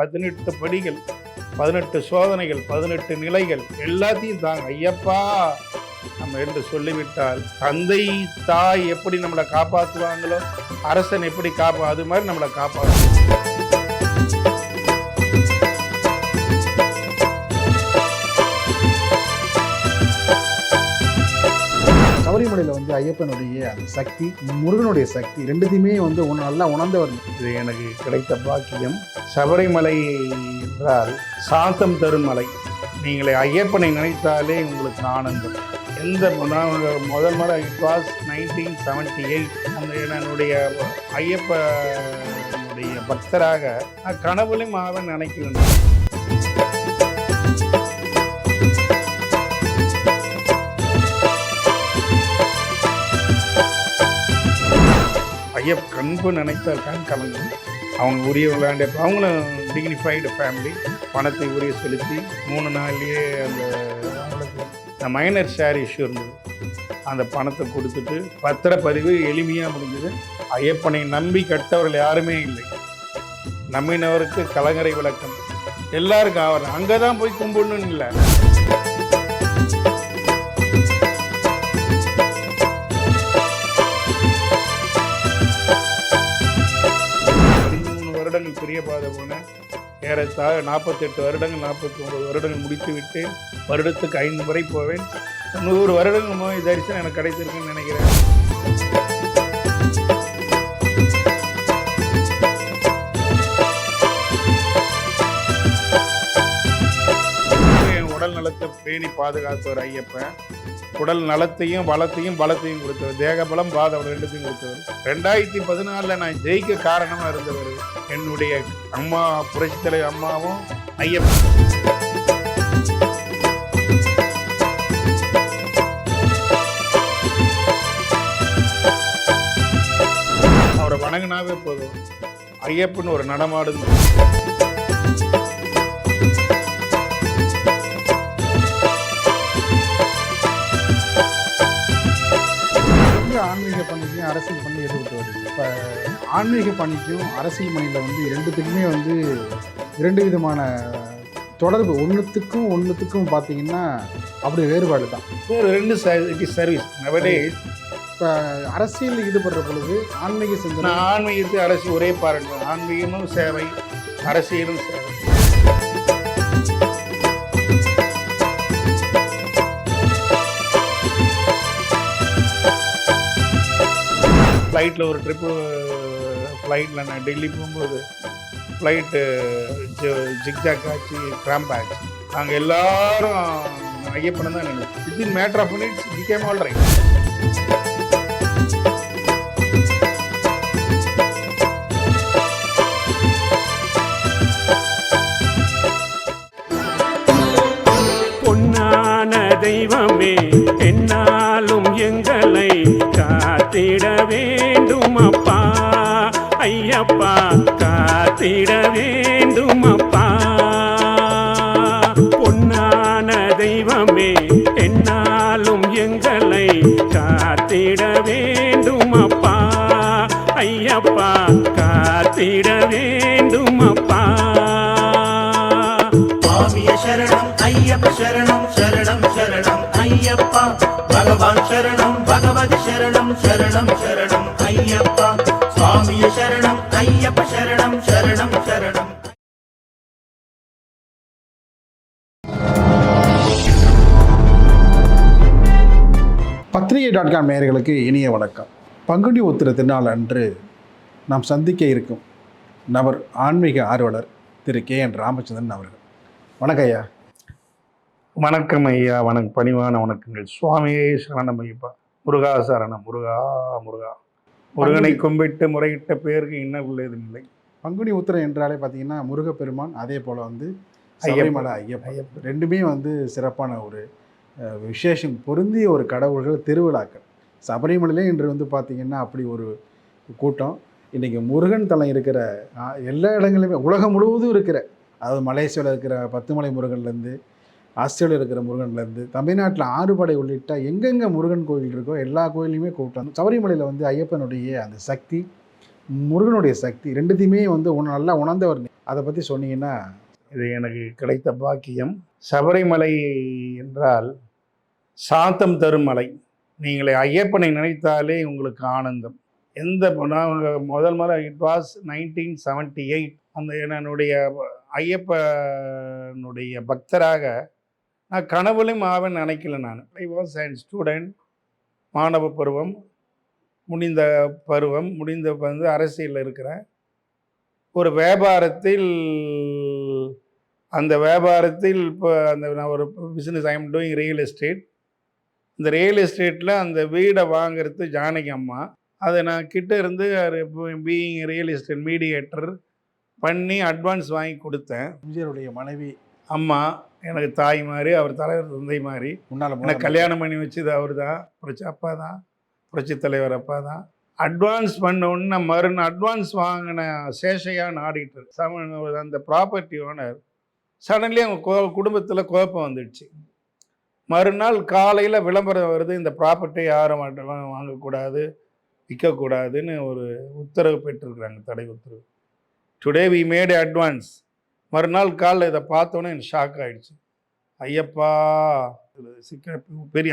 18 படிகள், 18 சோதனைகள், 18 நிலைகள் எல்லாத்தையும் தாங்க ஐயப்பா நம்ம என்று சொல்லிவிட்டால், தந்தை தாய் எப்படி நம்மளை காப்பாற்றுவாங்களோ, அரசன் எப்படி அது மாதிரி நம்மளை காப்பாற்று. சபரிமலையில் வந்து ஐயப்பனுடைய அந்த சக்தி, முருகனுடைய சக்தி ரெண்டுத்தையுமே வந்து நல்லா உணர்ந்தவர். இது எனக்கு கிடைத்த பாக்கியம். சபரிமலை என்றால் சாந்தம் தரும் மலை. நீங்களை ஐயப்பனை நினைத்தாலே உங்களுக்கு ஆனந்தம். முதல் முறை இட் வாஸ் 1978. அந்த என்னுடைய ஐயப்பனுடைய பக்தராக நான் கனவுலையும் ஆவன் நினைக்கிறேன். கண்பு நினைத்தால் கண் கலங்கும். அவங்க உரிய விளையாண்ட அவங்களும் டிக்னிஃபைடு ஃபேமிலி. பணத்தை உரிய செலுத்தி 3 நாள்லேயே அந்த மைனர் ஷேர் இஷ்யூ இருந்தது. அந்த பணத்தை கொடுத்துட்டு பத்திரப்பதிவு எளிமையாக முடிஞ்சது. ஐயப்பனை நம்பி கட்டவர்கள் யாருமே இல்லை. நம்பினவருக்கு கலங்கரை விளக்கம் எல்லாருக்கும் அவர் அங்கே தான் போய் கும்பிடணும்னு இல்லை. 13 வருடங்கள் பெரிய பாதை போனேன். ஏறத்தாழ 48 வருடங்கள் 49 வருடங்கள் முடித்து விட்டு வருடத்துக்கு 5 முறை போவேன். 100 வருடங்கள் போய் தரிசனம் எனக்கு கிடைத்திருக்குன்னு நினைக்கிறேன். என் உடல் நலத்தை பேணி பாதுகாத்தவர் ஐயப்பன். உடல் நலத்தையும் பலத்தையும் கொடுத்தவர். தேக பலம் பாதம் ரெண்டுத்தையும் கொடுத்தவர். 2014 நான் ஜெயிக்க காரணமாக இருந்தவர் என்னுடைய அம்மா, புரட்சித் தலைவர் அம்மாவும் ஐயப்பன். அவரை வணங்கினாவே போதும். ஐயப்பன் ஒரு நடமாடும். ஆன்மீக பணிக்கும் அரசியல் பண்ணி எதிர்த்து வருது. இப்போ ஆன்மீக பணிக்கும் அரசியல் பணியில் வந்து ரெண்டுத்துக்குமே வந்து 2 விதமான தொடர்பு. ஒன்றுத்துக்கும் பார்த்தீங்கன்னா அப்படி வேறுபாடு தான். 2 சர்வீஸ். இப்போ அரசியலில் ஈடுபடுற பொழுது ஆன்மீக சிந்தனை, ஆன்மீகத்தை அரசியல் ஒரே பாருங்க. ஆன்மீகமும் சேவை, அரசியலும் சேவை. ஃப்ளைட்டில் ஒரு ட்ரிப்பு, ஃப்ளைட்டில் நான் டெல்லி போகும்போது ஃப்ளைட்டு ஜிக்ஜாக் ஆச்சு, கிராம்ப் ஆச்சு. நாங்கள் எல்லாரும் ஐயப்பனை தான் நினைச்சோம். Within matter of minutes became all right. பொன்னான தெய்வமே, என்னாலும் எங்களை காத்திட வேண்டும் அப்பா. ஐயப்பா காத்திட வேண்டும் அப்பா. பொன்னான தெய்வமே, என்னாலும் எங்களை காத்திட வேண்டும் அப்பா. ஐயப்பா காத்திட வேண்டும் அப்பா. சுவாமியே சரணம் ஐயப்ப சரணம், சரணம் சரணம் ஐயப்பா. பகவான் சரணம், பகவதி சரணம், சரணம் சரணம் ஐயப்பா. சுவாமியே சரணம் ஐயப்ப சரணம், சரணம் சரணம். பத்திரிகை.com நேயர்களுக்கு இனிய வணக்கம். பங்குனி உத்திர திருநாள் அன்று நாம் சந்திக்க இருக்கும் நபர் ஆன்மீக ஆர்வலர் திரு KN ராமச்சந்திரன் அவர்கள். வணக்கம் ஐயா. வணக்கம் ஐயா. பணிவான வணக்கங்கள். சுவாமியே சரணம் ஐயப்பா. முருகா சரணம். முருகா முருகா. முருகனை கும்பிட்டு முறையிட்ட பேருக்கு இன்னும் உள்ளதும் இல்லை. பங்குனி உத்திரம் என்றாலே பார்த்தீங்கன்னா முருகப்பெருமான், அதே போல் வந்து சபரிமலை ஐயப்பன் ரெண்டுமே வந்து சிறப்பான ஒரு விசேஷம் பொருந்திய ஒரு கடவுள்கள் திருவிழாக்கள். சபரிமலையிலே இன்று வந்து பார்த்திங்கன்னா அப்படி ஒரு கூட்டம். இன்றைக்கி முருகன் தலம் இருக்கிற எல்லா இடங்களிலுமே உலகம் முழுவதும் இருக்கிற, அதாவது மலேசியாவில் இருக்கிற 10 மலை முருகன்லேருந்து, ஆஸ்திரேலியா இருக்கிற முருகன்லேருந்து, தமிழ்நாட்டில் 6 படை உள்ளிட்ட எங்கெங்கே முருகன் கோயில் இருக்கோ எல்லா கோயிலையுமே கூட்டம். சபரிமலையில் வந்து ஐயப்பனுடைய அந்த சக்தி, முருகனுடைய சக்தி ரெண்டுத்தையுமே வந்து நல்லா உணர்ந்தவர். அதை பற்றி சொன்னீங்கன்னா. இது எனக்கு கிடைத்த பாக்கியம். சபரிமலை என்றால் சாந்தம் தரும் மலை. நீங்களே ஐயப்பனை நினைத்தாலே உங்களுக்கு ஆனந்தம். நான் முதல் முறை இட் வாஸ் 1978. அந்த என்னுடைய ஐயப்பனுடைய பக்தராக நான் கனவுலையும் ஆவேன்னு நினைக்கல. நான் ஐ வாஸ் அண்ட் ஸ்டூடெண்ட். மாணவ பருவம் முடிந்த வந்து அரசியலில் இருக்கிறேன். ஒரு வியாபாரத்தில் இப்போ நான் ஒரு business I am doing real estate. இந்த ரியல் எஸ்டேட்டில் அந்த வீடை வாங்கிறது ஜானகி அம்மா. அதை நான் கிட்ட இருந்து பீயிங் ரியல் எஸ்டேட் மீடியேட்டர் பண்ணி அட்வான்ஸ் வாங்கி கொடுத்தேன். எம்ஜிஆருடைய மனைவி அம்மா எனக்கு தாய் மாதிரி, அவர் தலைவர் தந்தை மாதிரி. எனக்கு கல்யாணம் பண்ணி வச்சது அவர் தான், அப்பா தான், புரட்சி தலைவர் அப்பா தான். அட்வான்ஸ் பண்ண உடனே அட்வான்ஸ் வாங்கின சேஷையான்னு ஆடிட்டர் அந்த ப்ராப்பர்ட்டி ஓனர் சடன்லி அவங்க குடும்பத்தில் குழப்பம் வந்துடுச்சு. மறுநாள் காலையில் விளம்பரம் வருது, இந்த ப்ராப்பர்ட்டி யாரும் வாங்கக்கூடாது, விற்கக்கூடாதுன்னு ஒரு உத்தரவு பெற்றிருக்கிறாங்க, தடை உத்தரவு. Today we made advance. மறுநாள் காலையில் இதை பார்த்தோன்னே எனக்கு ஷாக் ஆகிடுச்சு. ஐயப்பா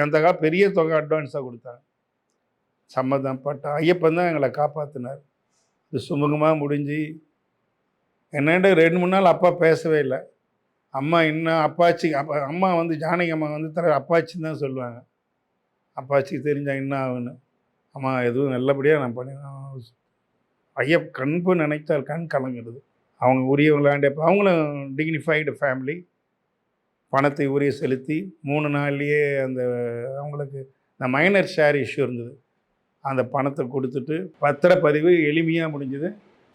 அந்த கால பெரிய தொகை அட்வான்ஸாக கொடுத்தாங்க. சம்மதப்பட்ட ஐயப்பன் தான் எங்களை காப்பாற்றினார். இது சுமூகமாக முடிஞ்சு என்னென்ன 2-3 நாள் அப்பா பேசவே இல்லை. அம்மா இன்னும் அப்பாச்சி அம்மா வந்து ஜானகி அம்மா வந்து அப்பாச்சின்னு தான் சொல்லுவாங்க. அப்பாச்சிக்கு தெரிஞ்சா என்ன ஆகுன்னு. அம்மா எதுவும் நல்லபடியாக நான் பண்ணி கண்பு நினைத்தால் கண் கலங்குறது. அவங்க உரிய விளையாண்டப்போ அவங்களும் டிக்னிஃபைடு ஃபேமிலி. பணத்தை உரிய செலுத்தி 3 நாள்லேயே அவங்களுக்கு இந்த மைனர் ஷேர் இஷ்யூ இருந்தது, அந்த பணத்தை கொடுத்துட்டு பத்திரப்பதிவு எளிமையாக முடிஞ்சுது.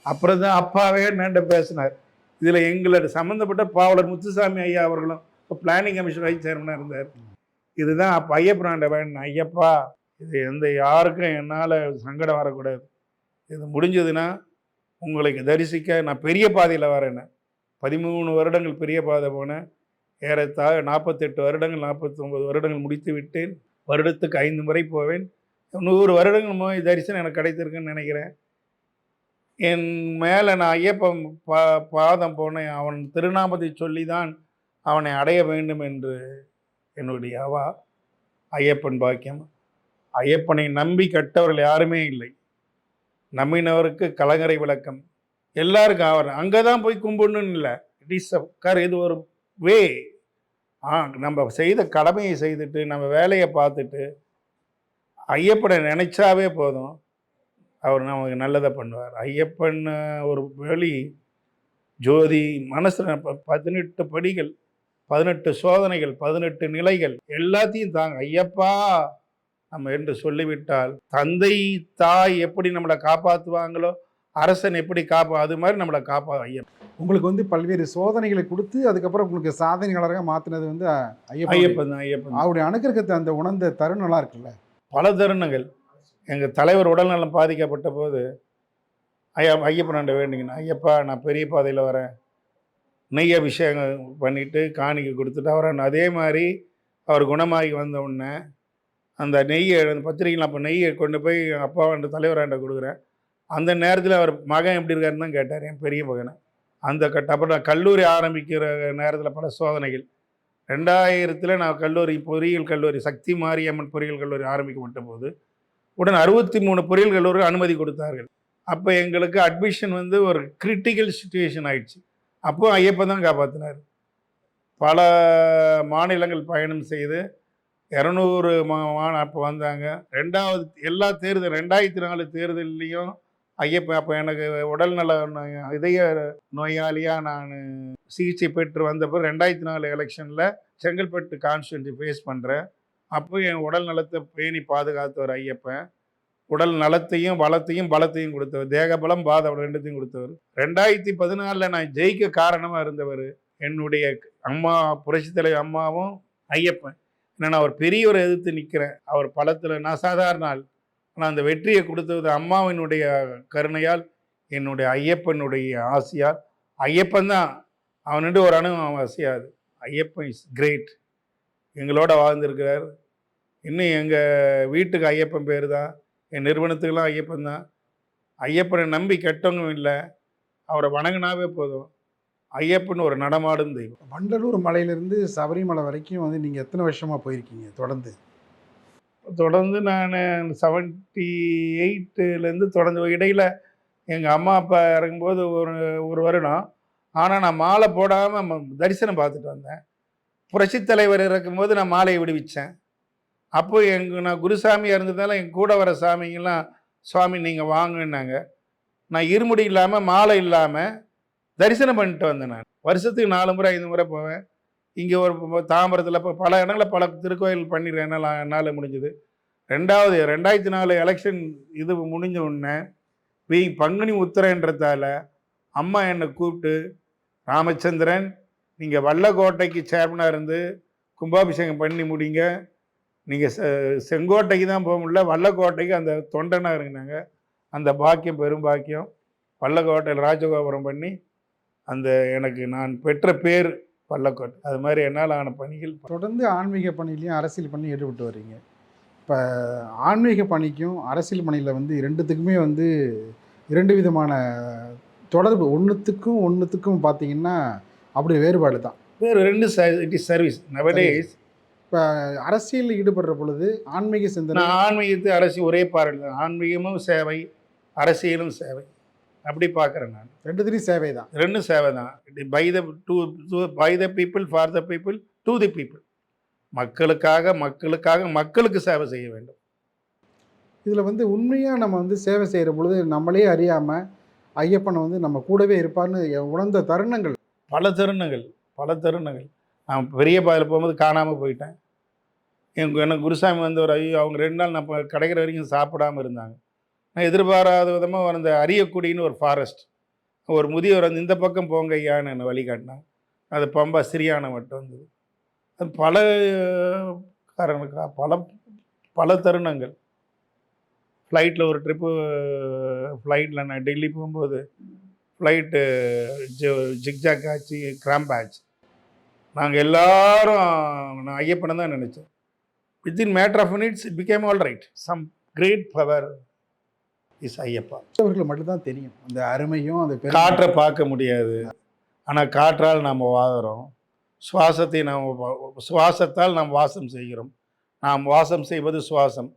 அப்புறம் தான் அப்பாவே என்னண்ட பேசினார். இதில் எங்களோட சம்மந்தப்பட்ட பாவலர் முத்துசாமி ஐயா அவர்களும் இப்போ பிளானிங் கமிஷன் வைஸ் சேர்மனாக இருந்தார். இதுதான் அப்போ ஐயப்பனாண்ட வேணும், ஐயப்பா இது யாருக்கும் என்னால் சங்கடம் வரக்கூடாது. இது முடிஞ்சதுன்னா உங்களுக்கு தரிசிக்க நான் பெரிய பாதையில் வரேன்னு 13 வருடங்கள் பெரிய பாதை போனேன். ஏறத்தாழ 48 வருடங்கள் 49 வருடங்கள் முடித்து விட்டேன். வருடத்துக்கு 5 முறை போவேன். 100 வருடங்கள் தரிசனம் எனக்கு கிடைத்திருக்குன்னு நினைக்கிறேன். என் மேலே நான் ஐயப்பன் பாதம் போனேன். அவன் திருநாமத்தை சொல்லி தான் அவனை அடைய வேண்டும் என்று என்னுடைய ஐயப்பன் பாக்கியம். ஐயப்பனை நம்பி கட்டவர்கள் யாருமே இல்லை. நம்பினவருக்கு கலங்கரை விளக்கம். எல்லாருக்கும் அவர் அங்கே தான் போய் கும்பிடணும்னு இல்லை. இட் இஸ் இது ஒரு வே. நம்ம செய்த கடமையை செய்துட்டு நம்ம வேலையை பார்த்துட்டு ஐயப்பனை நினைச்சாவே போதும், அவர் நமக்கு நல்லதை பண்ணுவார். ஐயப்பன் ஒரு வழி ஜோதி மனசில் 18 படிகள், 18 சோதனைகள், 18 நிலைகள் எல்லாத்தையும் தாங்க ஐயப்பா நம்ம என்று சொல்லிவிட்டால், தந்தை தாய் எப்படி நம்மளை காப்பாற்றுவாங்களோ, அரசன் எப்படி அது மாதிரி நம்மளை ஐயப்பன். உங்களுக்கு வந்து பல்வேறு சோதனைகளை கொடுத்து அதுக்கப்புறம் உங்களுக்கு சாதனையாளராக மாற்றினது வந்து ஐயப்பன் தான். அவருடைய அனுகிரகத்தை அந்த உணர்ந்த தருணம்லாம் இருக்குல்ல, பல தருணங்கள். எங்கள் தலைவர் உடல்நலம் பாதிக்கப்பட்ட போது ஐயப்பனாண்ட வேண்டிங்கண்ணா, ஐயப்பா நான் பெரிய பாதையில் வரேன், நெய் அபிஷேகம் பண்ணிவிட்டு காணிக்கை கொடுத்துட்டு அவரை அதே மாதிரி அவர் குணமாகி வந்த உடனே அந்த நெய்யை பத்திரிகையில் அப்போ நெய்யை கொண்டு போய் அப்பாவாண்ட தலைவராண்ட கொடுக்குறேன். அந்த நேரத்தில் அவர் மகன் எப்படி இருக்காருன்னு தான் கேட்டார், என் பெரிய மகனை. அப்புறம் நான் கல்லூரி ஆரம்பிக்கிற நேரத்தில் பல சோதனைகள். 2000 நான் பொறியியல் கல்லூரி சக்தி மாரியம்மன் பொறியியல் கல்லூரி ஆரம்பிக்கப்பட்ட போது உடன் 63 பொறியியல் கல்லூரி அனுமதி கொடுத்தார்கள். அப்போ எங்களுக்கு அட்மிஷன் வந்து ஒரு கிரிட்டிக்கல் சுச்சுவேஷன் ஆயிடுச்சு. அப்போ ஐயப்பன் தான் காப்பாற்றினார். பல மாநிலங்கள் பயணம் செய்து 200 அப்போ வந்தாங்க. எல்லா 2004 தேர்தலையும் ஐயப்பன் அப்போ எனக்கு உடல்நல இதய நோயாளியாக நான் சிகிச்சை பெற்று வந்தப்போ 2004 எலெக்ஷனில் செங்கல்பட்டு கான்ஸ்டுவன்சி ஃபேஸ் பண்ணுறேன். அப்போ என் உடல் நலத்தை பேணி பாதுகாத்தவர் ஐயப்பன். உடல் நலத்தையும் பலத்தையும் கொடுத்தவர், தேக பலம் பாத ரெண்டுத்தையும் கொடுத்தவர். 2014 நான் ஜெயிக்க காரணமாக இருந்தவர் என்னுடைய அம்மா, புரட்சித்தலைவர் அம்மாவும் ஐயப்பன். நான் அவர் பெரியவரை எதிர்த்து நிற்கிறேன். அவர் பலத்தில் நான் சாதாரண ஆள். ஆனால் அந்த வெற்றியை கொடுத்தது அம்மாவினுடைய கருணையால், என்னுடைய ஐயப்பனுடைய ஆசையால். ஐயப்பன் தான் அவனுடைய ஒரு அவன் அசையாது. Ayyappan is great. எங்களோட வாழ்ந்திருக்கிறார். இன்னும் எங்கள் வீட்டுக்கு ஐயப்பன் பேர் தான், என் நிறுவனத்துக்கெல்லாம் ஐயப்பன் தான். ஐயப்பனை நம்பி கெட்டவங்க இல்லை, அவரை வணங்கினாவே போதும். ஐயப்பன் ஒரு நடமாடும் தெய்வம். வண்டலூர் மலையிலேருந்து சபரிமலை வரைக்கும் வந்து நீங்கள் எத்தனை வருஷமாக போயிருக்கீங்க தொடர்ந்து? தொடர்ந்து நான் 78லேருந்து தொடர்ந்து இடையில் எங்கள் அம்மா அப்பா இறங்கும்போது ஒரு வருடம். ஆனால் நான் மாலை போடாமல் தரிசனம் பார்த்துட்டு வந்தேன். புரட்சித் தலைவர் இறக்கும்போது நான் மாலையை விடுவிச்சேன். அப்போ நான் குருசாமியாக இருந்ததால என் கூட வர சாமிங்கெல்லாம் சுவாமி நீங்கள் வாங்கினாங்க. நான் இருமுடி இல்லாமல் மாலை இல்லாமல் தரிசனம் பண்ணிட்டு வந்தேன். நான் வருஷத்துக்கு 4 முறை 5 முறை போவேன். இங்கே ஒரு தாம்பரத்தில் இப்போ பல இடங்களில் பல திருக்கோயில் பண்ணிடுறேன் என்னால் முடிஞ்சது. 2004 எலெக்ஷன் இது முடிஞ்ச உடனே பங்குனி உத்திரன்றதால அம்மா என்னை கூப்பிட்டு, ராமச்சந்திரன் நீங்கள் வல்லக்கோட்டைக்கு சேர்மனாக இருந்து கும்பாபிஷேகம் பண்ணி முடிங்க, நீங்கள் செங்கோட்டைக்கு தான் போக முடியல, வல்லக்கோட்டைக்கு அந்த தொண்டனாக இருந்தாங்க. அந்த பாக்கியம் பெரும் பாக்கியம். வல்லக்கோட்டையில் ராஜகோபுரம் பண்ணி அந்த எனக்கு நான் பெற்ற பேர் வல்லக்கோட்டை. அது மாதிரி என்னால் ஆன பணிகள். தொடர்ந்து ஆன்மீக பணியிலையும் அரசியல் பண்ணி ஈடுபட்டு வர்றீங்க. இப்போ ஆன்மீக பணிக்கும் அரசியல் பணியில் வந்து 2த்துக்குமே வந்து 2 விதமான தொடர்பு. ஒன்றுத்துக்கும் பார்த்தீங்கன்னா அப்படி வேறுபாடு தான். வேறு 2 இட் இஸ் சர்வீஸ் நவடேஸ். இப்போ அரசியலில் ஈடுபடுற பொழுது ஆன்மீக சிந்தனை, நான் ஆன்மீகத்து அரசியல் ஒரே பார்வையில் தான். ஆன்மீகமும் சேவை, அரசியலும் சேவை, அப்படி பார்க்குறேன் நான். 2 சேவை தான். 2 சேவை தான். By the people, for the people, to the people. மக்களுக்கு சேவை செய்ய வேண்டும். இதில் வந்து உண்மையாக நம்ம வந்து சேவை செய்கிற பொழுது நம்மளே அறியாமல் ஐயப்பனை வந்து நம்ம கூடவே இருப்பார்னு உணர்ந்த தருணங்கள் பல தருணங்கள். நான் பெரிய பாதையில் போகும்போது காணாமல் போயிட்டேன். எனக்கு குருசாமி வந்து அவங்க 2 நாள் நான் கிடைக்கிற வரைக்கும் சாப்பிடாமல் இருந்தாங்க. நான் எதிர்பாராத விதமாக அந்த அரியக்குடின்னு ஒரு ஃபாரஸ்ட், ஒரு முதியவர் வந்து இந்த பக்கம் போங்க ஐயான்னு என்னை வழிகாட்டினாங்க. அது பம்பா சிரியானை மட்டும் வந்தது. அது பல தருணங்கள். ஃப்ளைட்டில் ஒரு ட்ரிப்பு, ஃப்ளைட்டில் நான் டெல்லி போகும்போது ஃப்ளைட்டு ஜிக்ஜாக் ஆச்சு, கிராம்ப் ஆச்சு. நாங்கள் எல்லாரும் நான் ஐயப்பனை தான் நினச்சோம். Within matter of minutes it became all right. Some great power is Ayyappa. அவர்களுக்கு மட்டும்தான் தெரியும் அந்த அருமையும். அந்த காற்றை பார்க்க முடியாது, ஆனால் காற்றால் நாம் வாழ்கிறோம். சுவாசத்தால் நாம் வாசம் செய்கிறோம். நாம் வாசம் செய்வது சுவாசம்.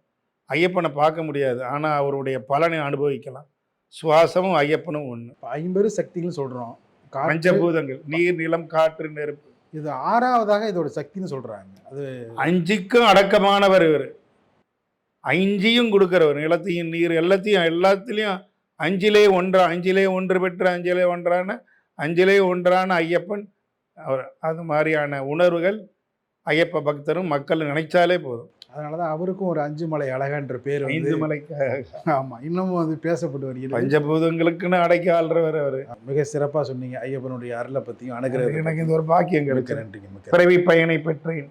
ஐயப்பனை பார்க்க முடியாது, ஆனால் அவருடைய பலனை அனுபவிக்கலாம். சுவாசமும் ஐயப்பனும் ஒன்று. 50 சக்திகள் சொல்கிறோம். பஞ்சபூதங்கள் நீர், நிலம், காற்று, நெருப்பு. இது 6வதாக இதோட சக்தின்னு சொல்கிறாங்க. அது 5க்கும் அடக்கமானவர் இவர். 5ஐயும் கொடுக்குறவர். நிலத்தையும் நீர் எல்லாத்துலேயும் 5லே ஒன்று பெற்ற 5லே ஒன்றான ஐயப்பன் அவர். அது மாதிரியான உணர்வுகள் ஐயப்ப பக்தரும் மக்கள் நினைச்சாலே போதும். அதனால தான் அவருக்கும் ஒரு 5 மலை அழகான்ற பேர். 5 மலை. ஆமாம், இன்னமும் அது பேசப்பட்டு வருகிறது. பஞ்சபூதங்களுக்குன்னு அடைக்க ஆள்றவர் அவர். மிக சிறப்பாக சொன்னீங்க ஐயப்பனுடைய அருளை பற்றியும் அனுகிரகம். எனக்கு இந்த ஒரு பாக்கியம் கிடைக்க. நன்றிங்க. பிறவி பயனை பெற்றேன்.